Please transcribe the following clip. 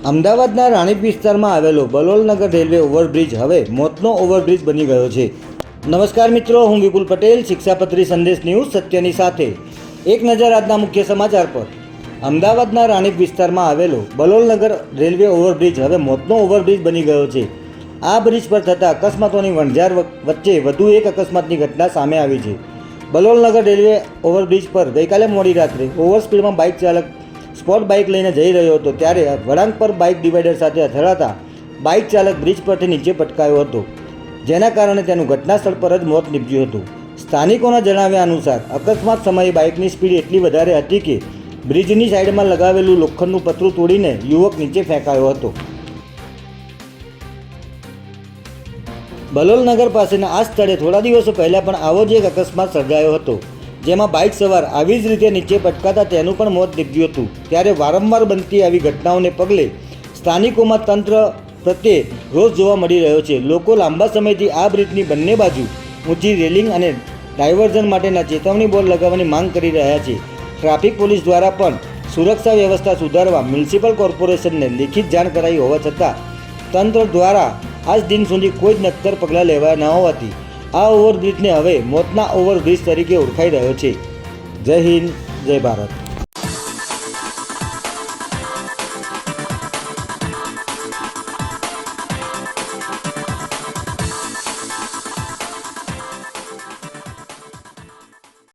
અમદાવાદના રાણીપ વિસ્તારમાં આવેલો બલોલનગર રેલવે ઓવરબ્રિજ હવે મોતનો ઓવરબ્રિજ બની ગયો છે। નમસ્કાર મિત્રો, હું વિપુલ પટેલ, શિક્ષાપત્રી સંદેશ ન્યૂઝ સત્યની સાથે। એક નજર આજના મુખ્ય સમાચાર પર। અમદાવાદના રાણીપ વિસ્તારમાં આવેલો બલોલનગર રેલવે ઓવરબ્રિજ હવે મોતનો ઓવરબ્રિજ બની ગયો છે। આ બ્રિજ પર થતા અકસ્માતોની વણઝાર વચ્ચે વધુ એક અકસ્માતની ઘટના સામે આવી છે। બલોલનગર રેલવે ઓવરબ્રિજ પર ગઈકાલે મોડી રાત્રે ઓવર સ્પીડમાં બાઇક ચાલક સ્પોર્ટ બાઇક લઈને જઈ રહ્યો હતો ત્યારે વળાંક પર બાઇક ડિવાઈડર સાથે અથડાતા બાઇક ચાલક બ્રિજ પરથી નીચે પટકાયો હતો, જેના કારણે તેનું ઘટના સ્થળ પર જ મોત નીપજ્યું હતું। સ્થાનિકોના જણાવ્યા અનુસાર અકસ્માત સમયે બાઇકની સ્પીડ એટલી વધારે હતી કે બ્રિજની સાઈડમાં લગાવેલું લોખંડનું પતરું તોડીને યુવક નીચે ફેંકાયો હતો। બલોલનગર પાસેના આ સ્થળે થોડા દિવસો પહેલાં પણ આવો જ એક અકસ્માત સર્જાયો હતો, જેમાં બાઇક સવાર આવી જ રીતે નીચે પટકાતા તેનું પણ મોત નીપજ્યું હતું। ત્યારે વારંવાર બનતી આવી ઘટનાઓને પગલે સ્થાનિકોમાં તંત્ર પ્રત્યે રોષ જોવા મળી રહ્યો છે। લોકો લાંબા સમયથી આ બ્રિજની બંને બાજુ ઊંચી રેલિંગ અને ડાયવર્ઝન માટેના ચેતવણી બોર્ડ લગાવવાની માંગ કરી રહ્યા છે। ટ્રાફિક પોલીસ દ્વારા પણ સુરક્ષા વ્યવસ્થા સુધારવા મ્યુનિસિપલ કોર્પોરેશનને લેખિત જાણ કરાઈ હોવા છતાં તંત્ર દ્વારા આજ દિન સુધી કોઈ જ નક્કર પગલાં લેવાયા ન હોવાથી આ ઓવરબ્રિજને હવે મોતના ઓવરબ્રિજ તરીકે ઓળખાઈ રહ્યો છે। જય હિન્દ, જય ભારત।